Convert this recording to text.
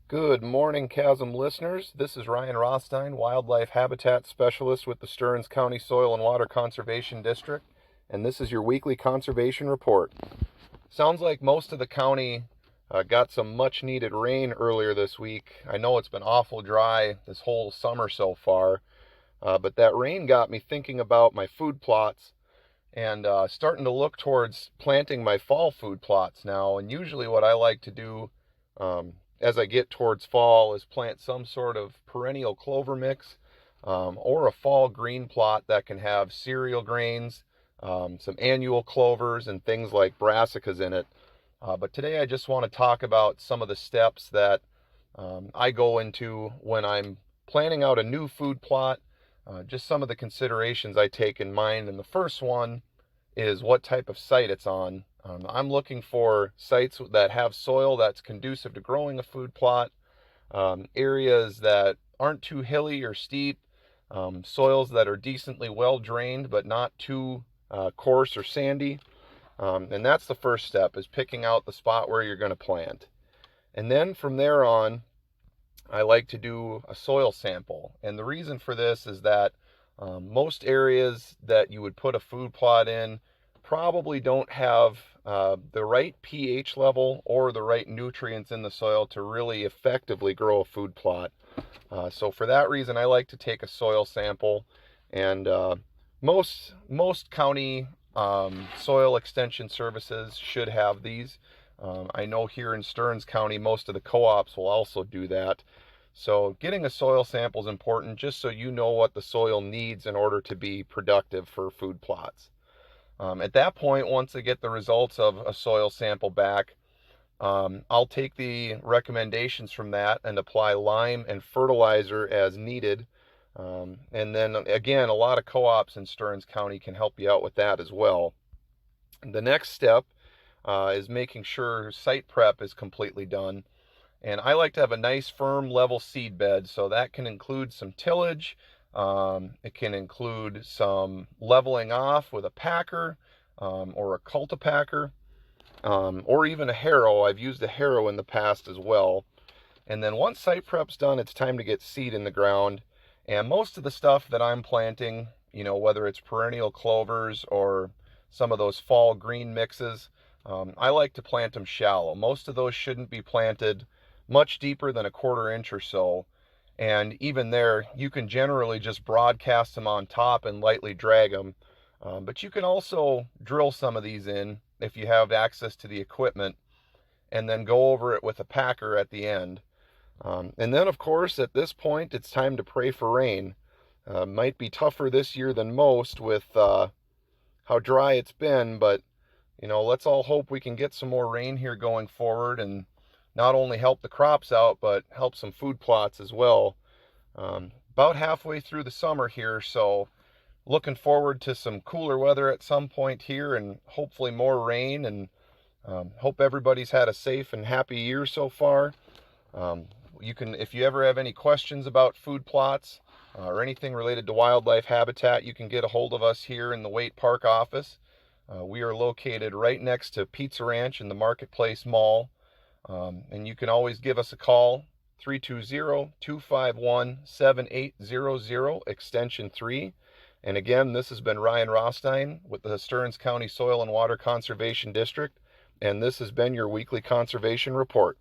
Good morning, Chasm listeners. This is Ryan Rothstein, Wildlife Habitat Specialist with the Stearns County Soil and Water Conservation District, and this is your weekly conservation report. Sounds like most of the county got some much needed rain earlier this week. I know it's been awful dry this whole summer so far, but that rain got me thinking about my food plots and starting to look towards planting my fall food plots now. And usually what I like to do as I get towards fall is plant some sort of perennial clover mix or a fall green plot that can have cereal grains, some annual clovers, and things like brassicas in it. But today I just want to talk about some of the steps that I go into when I'm planning out a new food plot, just some of the considerations I take in mind. And the first one is what type of site it's on. I'm looking for sites that have soil that's conducive to growing a food plot, areas that aren't too hilly or steep, soils that are decently well drained but not too coarse or sandy. And that's the first step, is picking out the spot where you're going to plant. And then from there on, I like to do a soil sample. And the reason for this is that most areas that you would put a food plot in probably don't have the right pH level or the right nutrients in the soil to really effectively grow a food plot. So for that reason, I like to take a soil sample, and most county soil extension services should have these. I know here in Stearns County, most of the co-ops will also do that. So getting a soil sample is important, just so you know what the soil needs in order to be productive for food plots. At that point, once I get the results of a soil sample back, I'll take the recommendations from that and apply lime and fertilizer as needed. And then again, a lot of co-ops in Stearns County can help you out with that as well. The next step is making sure site prep is completely done. And I like to have a nice, firm, level seed bed, so that can include some tillage. It can include some leveling off with a packer or a cultipacker, or even a harrow. I've used a harrow in the past as well. And then once site prep's done, it's time to get seed in the ground. And most of the stuff that I'm planting, whether it's perennial clovers or some of those fall green mixes, I like to plant them shallow. Most of those shouldn't be planted much deeper than a 1/4 inch or so. And even there, you can generally just broadcast them on top and lightly drag them. But you can also drill some of these in if you have access to the equipment, and then go over it with a packer at the end. And then, of course, at this point, it's time to pray for rain. Might be tougher this year than most with how dry it's been, but let's all hope we can get some more rain here going forward and not only help the crops out, but help some food plots as well. About halfway through the summer here, so looking forward to some cooler weather at some point here, and hopefully more rain, and hope everybody's had a safe and happy year so far. If you ever have any questions about food plots or anything related to wildlife habitat, you can get a hold of us here in the Waite Park office. We are located right next to Pizza Ranch in the Marketplace Mall. And you can always give us a call, 320-251-7800, extension 3. And again, this has been Ryan Rothstein with the Stearns County Soil and Water Conservation District, and this has been your weekly conservation report.